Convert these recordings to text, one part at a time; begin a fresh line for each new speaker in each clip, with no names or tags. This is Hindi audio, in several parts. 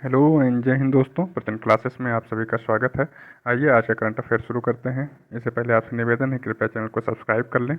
हेलो एंड जय हिंद दोस्तों, प्रचंड क्लासेस में आप सभी का स्वागत है। आइए आज का करंट अफेयर शुरू करते हैं। इससे पहले आपसे निवेदन है, कृपया चैनल को सब्सक्राइब कर लें।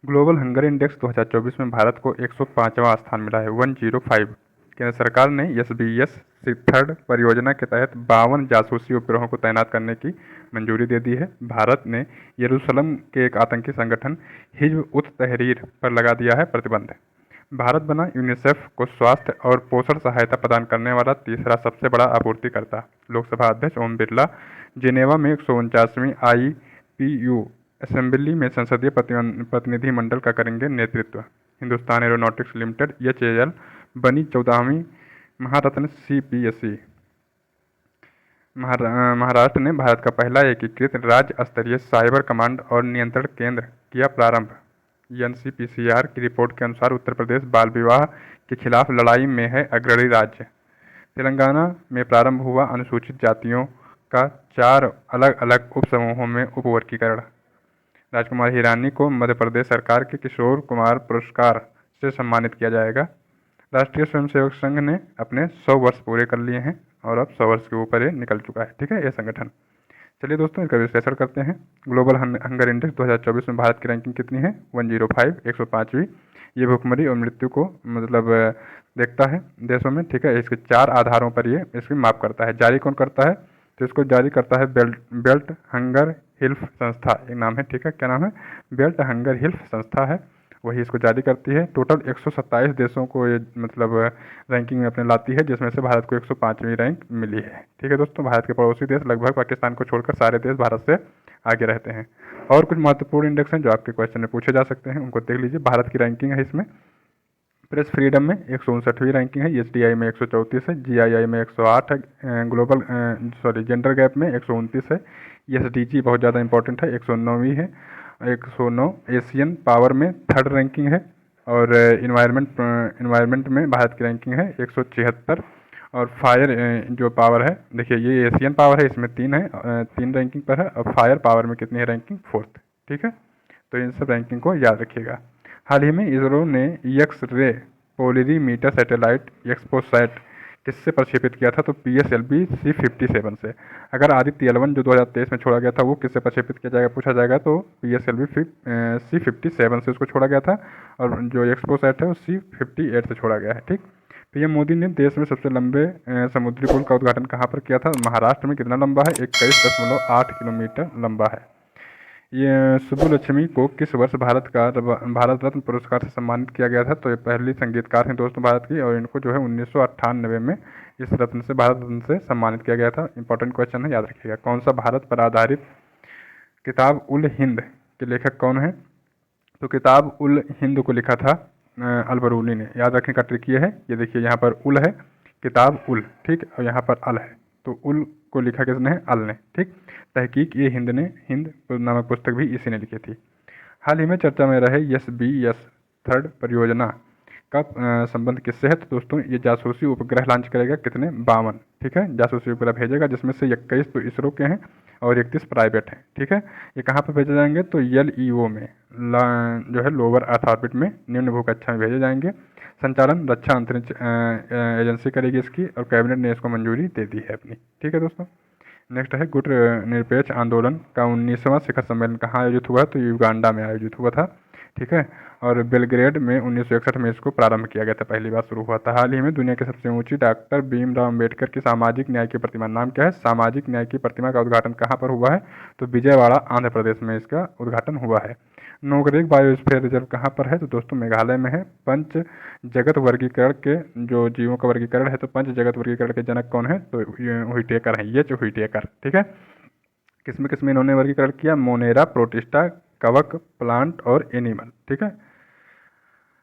ग्लोबल हंगर इंडेक्स 2024 में भारत को 105वां स्थान मिला है, 105। केंद्र सरकार ने SBS थर्ड परियोजना के तहत 52 जासूसी उपग्रहों को तैनात करने की मंजूरी दे दी है। भारत ने यरूशलेम के एक आतंकी संगठन हिज्ब उत तहरीर पर लगा दिया है प्रतिबंध। भारत बना यूनिसेफ को स्वास्थ्य और पोषण सहायता प्रदान करने वाला तीसरा सबसे बड़ा आपूर्तिकर्ता। लोकसभा अध्यक्ष ओम बिरला जिनेवा में 149वीं IPU असेंबली में संसदीय प्रतिनिधिमंडल का करेंगे नेतृत्व। हिंदुस्तान एरोनॉटिक्स लिमिटेड HAL बनी 14वीं महारत्न CPSE। महाराष्ट्र ने भारत का पहला एकीकृत राज्य स्तरीय साइबर कमांड और नियंत्रण केंद्र किया प्रारंभ। NCPCR की रिपोर्ट के अनुसार उत्तर प्रदेश बाल विवाह के खिलाफ लड़ाई में है अग्रणी राज्य। तेलंगाना में प्रारंभ हुआ अनुसूचित जातियों का 4 अलग अलग उप समूहों में उपवर्गीकरण। राजकुमार हिरानी को मध्य प्रदेश सरकार के किशोर कुमार पुरस्कार से सम्मानित किया जाएगा। राष्ट्रीय स्वयंसेवक संघ ने अपने 100 वर्ष पूरे कर लिए हैं और अब 100 वर्ष के ऊपर ये निकल चुका है। ठीक है, ये संगठन। चलिए दोस्तों, इसका विश्लेषण करते हैं। ग्लोबल हंगर इंडेक्स 2024 में भारत की रैंकिंग कितनी है? 105, 105वीं। ये भुखमरी और मृत्यु को देखता है देशों में। ठीक है, इसके 4 आधारों पर ये इसकी माप करता है। जारी कौन करता है? तो इसको जारी करता है बेल्ट हंगर हिल्फ संस्था, एक नाम है। ठीक है, क्या नाम है? बेल्ट हंगर हिल्फ संस्था है, वही इसको जारी करती है। टोटल 127 देशों को ये रैंकिंग में अपने लाती है, जिसमें से भारत को 105वीं रैंक मिली है। ठीक है दोस्तों, भारत के पड़ोसी देश लगभग पाकिस्तान को छोड़कर सारे देश भारत से आगे रहते हैं। और कुछ महत्वपूर्ण इंडेक्स हैं जो आपके क्वेश्चन में पूछे जा सकते हैं, उनको देख लीजिए। भारत की रैंकिंग है इसमें। प्रेस फ्रीडम में 159वीं रैंकिंग है, SDI में 134 है, GII में 108 है, जेंडर गैप में 129 है, SDG बहुत ज़्यादा इंपॉर्टेंट है, 109वीं है, 109। एशियन पावर में 3rd रैंकिंग है, और इन्वायरमेंट में भारत की रैंकिंग है 176। और फायर जो पावर है, देखिए ये एशियन पावर है, इसमें 3 है, 3 रैंकिंग पर है। और फायर पावर में कितनी है रैंकिंग? 4th। ठीक है, तो इन सब रैंकिंग को याद रखिएगा। हाल ही में इसरो ने X ray polarimeter satellite XPoSat किससे प्रक्षेपित किया था? तो PSLV C57 से। अगर आदित्य L1 जो 2023 में छोड़ा गया था वो किससे प्रक्षेपित किया जाएगा पूछा जाएगा, तो PSLV C57 से उसको छोड़ा गया था। और जो एक्सपोसैट है वो C58 से छोड़ा गया है। ठीक। PM मोदी ने देश में सबसे लंबे समुद्री पुल का उद्घाटन कहाँ पर किया था? महाराष्ट्र में। कितना लंबा है? 21.8 किलोमीटर लंबा है। ये सुब्बुलक्ष्मी को किस वर्ष भारत रत्न पुरस्कार से सम्मानित किया गया था? तो ये पहली संगीतकार हैं दोस्तों भारत की, और इनको जो है 1998 में इस रत्न से, भारत रत्न से सम्मानित किया गया था। इंपॉर्टेंट क्वेश्चन है, याद रखिएगा। कौन सा भारत पर आधारित किताब उल हिंद के लेखक कौन है? तो किताब उल हिंद को लिखा था अलबरूनी ने। याद रखने का ट्रिक ये है, ये देखिए यहाँ पर उल है, किताब उल, ठीक, और यहाँ पर अल है, तो उल को लिखा किसने है? अल ने। ठीक। तहकीक ये हिंद ने, हिंद नामक पुस्तक भी इसी ने लिखी थी। हाल ही में चर्चा में रहे SBS थर्ड परियोजना का संबंध किससे है? तो दोस्तों ये जासूसी उपग्रह लॉन्च करेगा, कितने? 52। ठीक है, जासूसी उपग्रह भेजेगा, जिसमें से 21 तो इसरो के हैं और 31 प्राइवेट हैं। ठीक है, ये कहाँ पर भेजे जाएंगे? तो LEO में, जो है लोअर अर्थ ऑर्बिट में, निम्न भूकक्षा में भेजे जाएंगे। संचालन रक्षा अंतरिक्ष एजेंसी करेगी इसकी, और कैबिनेट ने इसको मंजूरी दे दी है अपनी। ठीक है दोस्तों, नेक्स्ट है गुट निरपेक्ष आंदोलन का 19वां शिखर सम्मेलन कहाँ आयोजित हुआ? तो युगांडा में आयोजित हुआ था। ठीक है, और बेलग्रेड में 1961 में इसको प्रारंभ किया गया था, पहली बार शुरू हुआ था। हाल ही में दुनिया की सबसे ऊंची डॉक्टर भीमराव अम्बेडकर की सामाजिक न्याय की प्रतिमा, नाम क्या है? सामाजिक न्याय की प्रतिमा का उद्घाटन कहाँ पर हुआ है? तो विजयवाड़ा आंध्र प्रदेश में इसका उद्घाटन हुआ है। नोकरेक बायोस्फीयर रिजर्व कहाँ पर है? तो दोस्तों मेघालय में है। पंच जगत वर्गीकरण के जो जीवों का वर्गीकरण है, तो पंच जगत वर्गीकरण के जनक कौन है? तो हुइटेकर है, ये जो हुइटेकर। ठीक है, किसमें इन्होंने वर्गीकरण किया? मोनेरा, प्रोटिस्टा, कवक, प्लांट और एनिमल। ठीक है,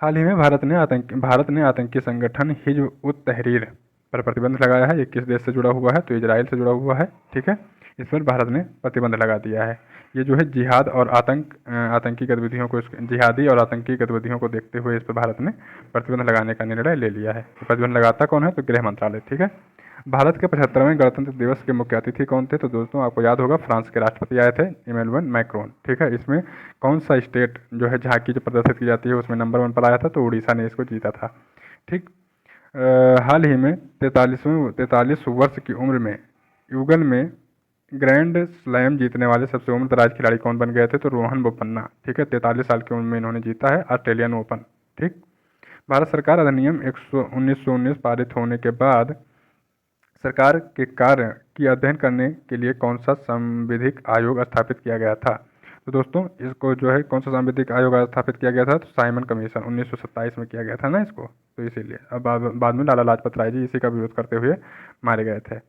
हाल ही में भारत ने आतंकी संगठन हिज्ब उत तहरीर पर प्रतिबंध लगाया है। ये किस देश से जुड़ा हुआ है? तो इजराइल से जुड़ा हुआ है। ठीक है, इस पर भारत ने प्रतिबंध लगा दिया है। ये जो है जिहाद और आतंकी गतिविधियों को, जिहादी और आतंकी गतिविधियों को देखते हुए इस पर भारत ने प्रतिबंध लगाने का निर्णय ले लिया है। प्रतिबंध लगाता कौन है? तो गृह मंत्रालय। ठीक है, भारत के 75वें गणतंत्र दिवस के मुख्य अतिथि कौन थे? तो दोस्तों आपको याद होगा, फ्रांस के राष्ट्रपति आए थे, इमैनुअल मैक्रोन। ठीक है, इसमें कौन सा स्टेट जो है झांकी जो प्रदर्शित की जाती है उसमें नंबर 1 पर आया था? तो उड़ीसा ने इसको जीता था। ठीक, हाल ही में 43 वर्ष की उम्र में युगल में ग्रैंड स्लैम जीतने वाले सबसे उम्रदराज खिलाड़ी कौन बन गए थे? तो रोहन बोपन्ना। ठीक है, 43 साल की उम्र में इन्होंने जीता है ऑस्ट्रेलियन ओपन। ठीक। भारत सरकार अधिनियम 1919 पारित होने के बाद सरकार के कार्य की अध्ययन करने के लिए कौन सा संविधिक आयोग स्थापित किया गया था? तो दोस्तों इसको जो है कौन सा संविधिक आयोग स्थापित किया गया था? तो साइमन कमीशन 1927 में किया गया था ना इसको, तो इसीलिए। अब बाद में लाला लाजपत राय जी इसी का विरोध करते हुए मारे गए थे,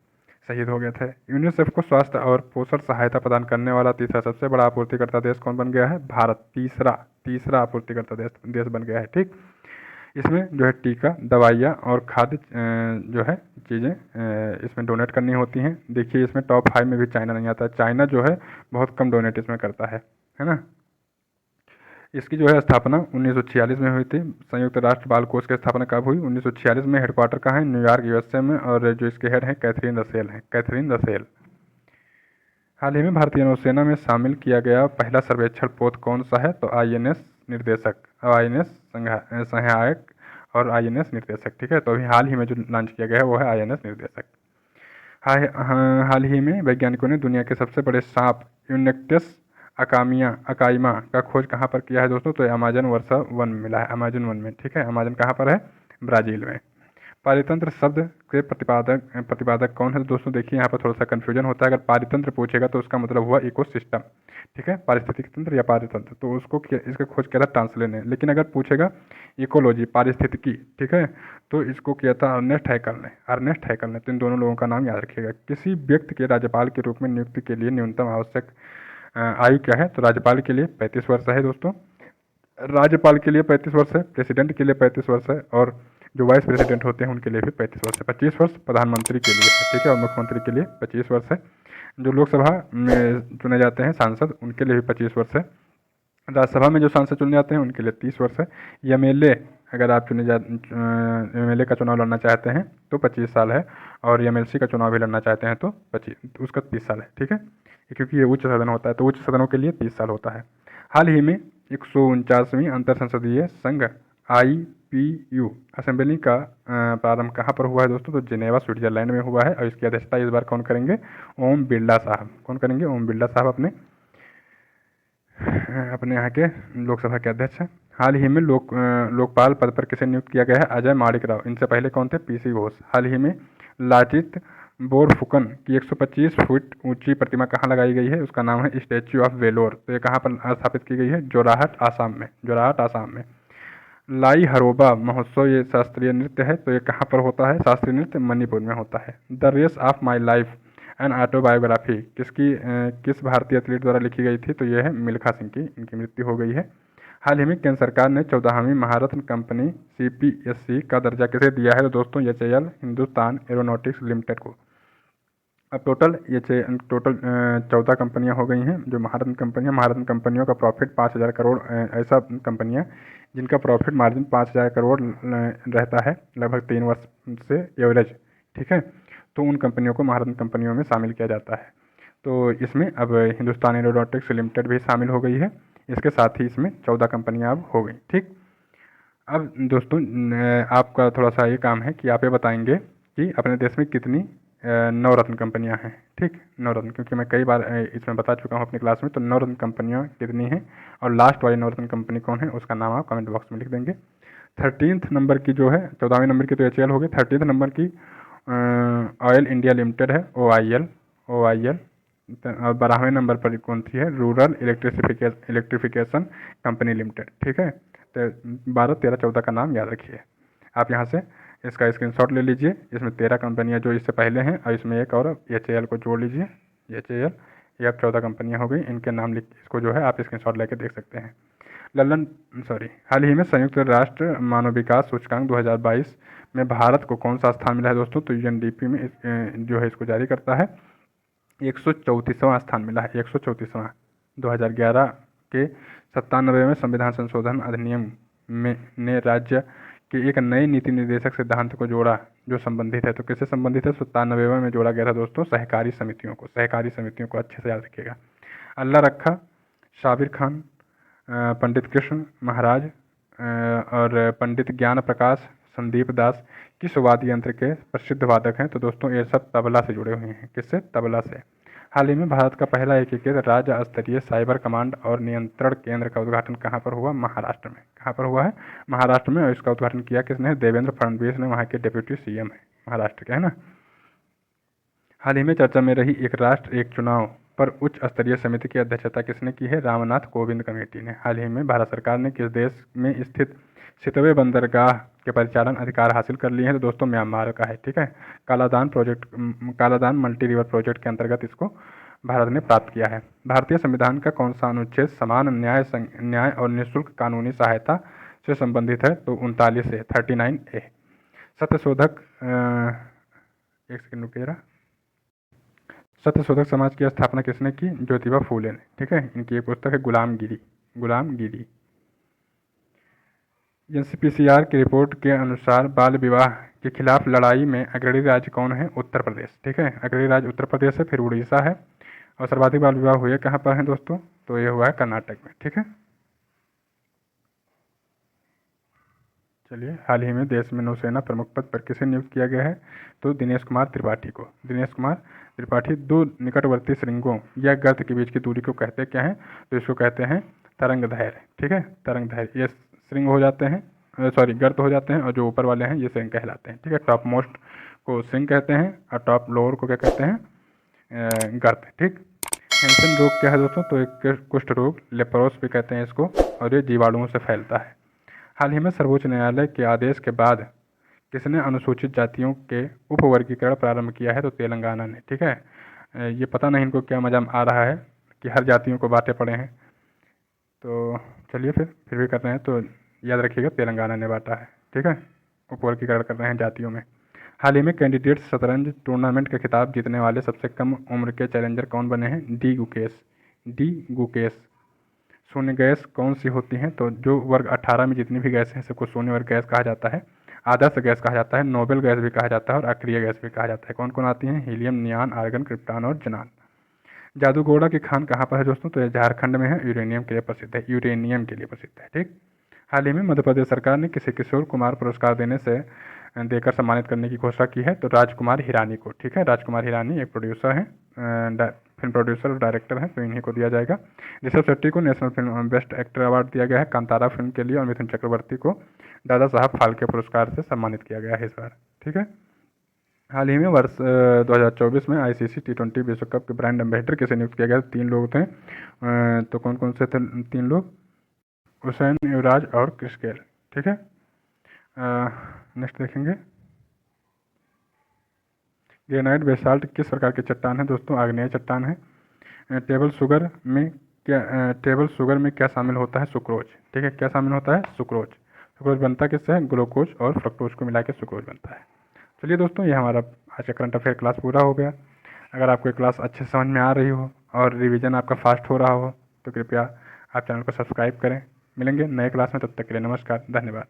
शहीद हो गए थे। यूनिसेफ को स्वास्थ्य और पोषण सहायता प्रदान करने वाला तीसरा सबसे बड़ा आपूर्तिकर्ता देश कौन बन गया है? भारत तीसरा आपूर्तिकर्ता देश बन गया है। ठीक। इसमें जो है टीका, दवाइयाँ और खाद्य जो है चीज़ें इसमें डोनेट करनी होती हैं। देखिए इसमें टॉप 5 में भी चाइना नहीं आता। चाइना जो है बहुत कम डोनेट इसमें करता है ना। इसकी जो है स्थापना 1946 में हुई थी। संयुक्त राष्ट्र बाल कोष की स्थापना कब हुई? 1946 में। हेडक्वार्टर कहाँ है? न्यूयॉर्क यूएसए में। और जो इसके हेड हैं कैथरीन रसेल। हाल ही में भारतीय नौसेना में शामिल किया गया पहला सर्वेक्षण पोत कौन सा है? तो आईएनएस निर्देशक, आईएनएस सहायक और आईएनएस निर्देशक। ठीक है, तो अभी हाल ही में जो लॉन्च किया गया है वो है आईएनएस निर्देशक। हाल ही में वैज्ञानिकों ने दुनिया के सबसे बड़े सांप यूनिक्टिस अकाइमा का खोज कहाँ पर किया है दोस्तों? तो अमेजन वर्षा वन में मिला है, अमेजन वन में। ठीक है, अमेजन कहाँ पर है? ब्राज़ील में। पारितंत्र शब्द के प्रतिपादक कौन है? तो दोस्तों देखिए यहाँ पर थोड़ा सा कन्फ्यूजन होता है। अगर पारितंत्र पूछेगा तो उसका मतलब हुआ इकोसिस्टम। ठीक है, पारिस्थितिक तंत्र या पारितंत्र, तो उसको इसका खोज किया था टांसले ने। लेकिन अगर पूछेगा इकोलॉजी, पारिस्थितिकी, ठीक है, तो इसको किया था अर्नेस्ट हैकल ने। तो इन दोनों लोगों का नाम याद रखिएगा। किसी व्यक्ति के राज्यपाल के रूप में नियुक्ति के लिए न्यूनतम आवश्यक आयु क्या है? तो राज्यपाल के लिए 35 वर्ष है दोस्तों। राज्यपाल के लिए 35 वर्ष है, प्रेसिडेंट के लिए 35 वर्ष है, और जो वाइस प्रेसिडेंट होते हैं उनके लिए भी 35 वर्ष है। 25 वर्ष प्रधानमंत्री के लिए है। ठीक है, और मुख्यमंत्री के लिए 25 वर्ष है। जो लोकसभा में चुने जाते हैं सांसद, उनके लिए भी 25 वर्ष है। राज्यसभा में जो सांसद चुने जाते हैं उनके लिए 30 वर्ष है। एमएलए अगर आप एमएलए का चुनाव लड़ना चाहते हैं तो 25 साल है, और एमएलसी का चुनाव भी लड़ना चाहते हैं तो 25, उसका 30 साल है। ठीक है, क्योंकि ये उच्च सदन होता है तो उच्च सदनों के लिए 30 साल होता है। हाल ही में 149वीं अंतर संसदीय संघ IPU असेंबली का प्रारंभ कहाँ पर हुआ है दोस्तों? तो जिनेवा स्विट्जरलैंड में हुआ है, और इसकी अध्यक्षता इस बार कौन करेंगे? ओम बिरला साहब। कौन करेंगे? ओम बिरला साहब अपने यहाँ के लोकसभा के अध्यक्ष हैं। हाल ही में लोकपाल पद पर किसे नियुक्त किया गया है? अजय माणिक राव। इनसे पहले कौन थे? PC घोष। हाल ही में लाचित बोरफुकन की 125 फुट ऊंची प्रतिमा कहाँ लगाई गई है? उसका नाम है स्टैच्यू ऑफ वेलोर। तो ये कहाँ पर स्थापित की गई है? जोरहाट आसाम में। लाई हरोबा महोत्सव ये शास्त्रीय नृत्य है, तो ये कहाँ पर होता है? शास्त्रीय नृत्य मणिपुर में होता है। The race of my life an autobiography किस भारतीय एथलीट द्वारा लिखी गई थी? तो ये है मिल्खा सिंह की, इनकी मृत्यु हो गई है। हाल ही में केंद्र सरकार ने 14वीं महारत्न कंपनी CPSC का दर्जा किसे दिया है? तो दोस्तों HAL हिंदुस्तान एरोनॉटिक्स लिमिटेड को। अब टोटल 14 कंपनियां हो गई हैं जो महारत्न कंपनियों का प्रॉफिट 5,000 करोड़, ऐसा कंपनियां जिनका प्रॉफिट मार्जिन 5,000 करोड़ रहता है लगभग 3 वर्ष से एवरेज। ठीक है, तो उन कंपनियों को महारत्न कंपनियों में शामिल किया जाता है। तो इसमें अब हिंदुस्तान एरोनॉटिक्स लिमिटेड भी शामिल हो गई है। इसके साथ ही इसमें 14 कंपनियां अब हो गई। ठीक। अब दोस्तों आपका थोड़ा सा ये काम है कि आप ये बताएंगे कि अपने देश में कितनी नवरत्न कंपनियां हैं। ठीक, नवरत्न, क्योंकि मैं कई बार इसमें बता चुका हूँ अपनी क्लास में। तो नवरत्न कंपनियां कितनी हैं और लास्ट वाली नवरत्न कंपनी कौन है उसका नाम आप कमेंट बॉक्स में लिख देंगे। 13th नंबर की जो है, 14वें नंबर की तो HAL हो गई। 13th नंबर की ऑयल इंडिया लिमिटेड है, OIL। और 12वें नंबर पर कौन सी है? Rural electrification company limited. ठीक है, तो 12, 13, 14 का नाम याद रखिए। आप यहाँ से इसका स्क्रीनशॉट ले लीजिए। इसमें 13 कंपनियाँ जो इससे पहले हैं, और इसमें एक और HAL को जोड़ लीजिए। HAL, ये अब 14 कंपनियाँ हो गई। इनके नाम लिख, इसको जो है आप स्क्रीनशॉट लेके देख सकते हैं। हाल ही में संयुक्त राष्ट्र मानव विकास सूचकांक 2022 में भारत को कौन सा स्थान मिला है दोस्तों? तो UNDP में जो है इसको जारी करता है 134वां स्थान मिला है। 134वां 2011 के 97वें संविधान संशोधन अधिनियम में ने राज्य के एक नए नीति निर्देशक सिद्धांत को जोड़ा जो संबंधित है। तो किससे संबंधित है? 97वें में जोड़ा गया था दोस्तों सहकारी समितियों को अच्छे से याद रखिएगा। अल्लाह रखा, शाबिर खान, पंडित कृष्ण महाराज और पंडित ज्ञान प्रकाश संदीप दास किस वाद्य यंत्र के प्रसिद्ध वादक हैं? तो दोस्तों ये सब तबला से जुड़े हुए हैं। किससे? तबला से। हाल ही में भारत का पहला एकीकृत राज्य स्तरीय साइबर कमांड और नियंत्रण केंद्र का उद्घाटन कहाँ पर हुआ? महाराष्ट्र में। कहाँ पर हुआ है? महाराष्ट्र में। और इसका उद्घाटन किया किसने? देवेंद्र फडणवीस ने, वहाँ के डिप्टी सीएम है महाराष्ट्र के, है ना। हाल ही में चर्चा में रही एक राष्ट्र एक चुनाव पर उच्च स्तरीय समिति की अध्यक्षता किसने की है? रामनाथ कोविंद कमेटी ने। हाल ही में भारत सरकार ने किस देश में स्थित सितवे बंदरगाह के परिचालन अधिकार हासिल कर लिए हैं? तो दोस्तों म्यांमार का है। ठीक है। कालादान मल्टी रिवर प्रोजेक्ट के अंतर्गत इसको भारत ने प्राप्त किया है। भारतीय संविधान का कौन सा अनुच्छेद समान न्याय और निःशुल्क कानूनी सहायता से संबंधित है? तो 39 है, 39A। सत्यशोधक एक सेकंड रुकिएगा। सत्यशोधक समाज की स्थापना किसने की? ज्योतिबा फूले ने। ठीक है। इनकी एक पुस्तक है गुलामगिरी। एनसीपीसीआर की रिपोर्ट के अनुसार बाल विवाह के खिलाफ लड़ाई में अग्रणी राज्य कौन है? उत्तर प्रदेश। ठीक है। अग्रणी राज्य उत्तर प्रदेश है, फिर उड़ीसा है, और सर्वाधिक बाल विवाह हुए कहाँ पर हैं दोस्तों? तो ये हुआ है कर्नाटक में। ठीक है। चलिए, हाल ही में देश में नौसेना प्रमुख पद पर किसे नियुक्त किया गया है? तो दिनेश कुमार त्रिपाठी को। दिनेश कुमार त्रिपाठी। दो निकटवर्ती श्रृंगों या गर्त के बीच की दूरी को कहते क्या हैं? तो इसको कहते हैं तरंग धैर्य। ठीक है। तरंग धैर्य। ये श्रृंग हो जाते हैं, गर्त हो जाते हैं, और जो ऊपर वाले हैं ये श्रृंग कहलाते हैं। ठीक है। टॉप मोस्ट को श्रृंग कहते हैं और टॉप लोअर को क्या कहते हैं? गर्त। ठीक। हैंसन रोग क्या है दोस्तों? तो एक कुष्ठ रोग, लेप्रोस भी कहते हैं इसको, और ये जीवाणुओं से फैलता है। हाल ही में सर्वोच्च न्यायालय के आदेश के बाद किसने अनुसूचित जातियों के उपवर्गीकरण प्रारंभ किया है? तो तेलंगाना ने। ठीक है। ये पता नहीं इनको क्या मजा आ रहा है कि हर जातियों को बांटे पड़े हैं। तो चलिए फिर भी कर रहे हैं, तो याद रखिएगा तेलंगाना ने बांटा है। ठीक है। उपवर्गीकरण कर रहे हैं जातियों में। हाल ही में कैंडिडेट शतरंज टूर्नामेंट का खिताब जीतने वाले सबसे कम उम्र के चैलेंजर कौन बने हैं? डी गुकेश। शून्य गैस कौन सी होती हैं? तो जो वर्ग 18 में जितनी भी गैस हैं सबको शून्य वर्ग गैस कहा जाता है, आदर्श गैस कहा जाता है, नोबेल गैस भी कहा जाता है, और अक्रिय गैस भी कहा जाता है। कौन कौन आती हैं? हीलियम, नियान, आर्गन, क्रिप्टॉन और जनान। जादूगोड़ा की खान कहाँ पर है दोस्तों? तो ये झारखंड में है। यूरेनियम के लिए प्रसिद्ध है। ठीक। हाल ही में मध्य प्रदेश सरकार ने किसे किशोर कुमार पुरस्कार देकर सम्मानित करने की घोषणा की है? तो राजकुमार हिरानी को। ठीक है। राजकुमार हिरानी एक प्रोड्यूसर हैं, फिल्म प्रोड्यूसर और डायरेक्टर हैं, तो इन्हीं को दिया जाएगा। ऋषभ शेट्टी को national film best actor award दिया गया है कांतारा फिल्म के लिए, और मिथुन चक्रवर्ती को दादा साहब फाल्के पुरस्कार से सम्मानित किया गया है इस बार। ठीक है। हाल ही में वर्ष 2024 में ICC T20 विश्व कप के ब्रांड एम्बेसडर किसे नियुक्त किया गया? 3 लोग थे। तो कौन कौन से थे 3 लोग? हुसैन, युवराज और क्रिस गेल। ठीक है। नेक्स्ट देखेंगे। ग्रेनाइट बेसाल्ट किस प्रकार की चट्टान है दोस्तों? आग्नेय चट्टान है। टेबल शुगर में क्या शामिल होता है? सुक्रोज। ठीक है। क्या शामिल होता है? सुक्रोज। सुक्रोज बनता किससे है? ग्लूकोज और फ्रक्टोज को मिला के सुक्रोज बनता है। चलिए दोस्तों, ये हमारा आज का करंट अफेयर क्लास पूरा हो गया। अगर आपको ये क्लास अच्छे समझ में आ रही हो और रिवीजन आपका फास्ट हो रहा हो तो कृपया आप चैनल को सब्सक्राइब करें। मिलेंगे नए क्लास में, तब तक के लिए नमस्कार, धन्यवाद।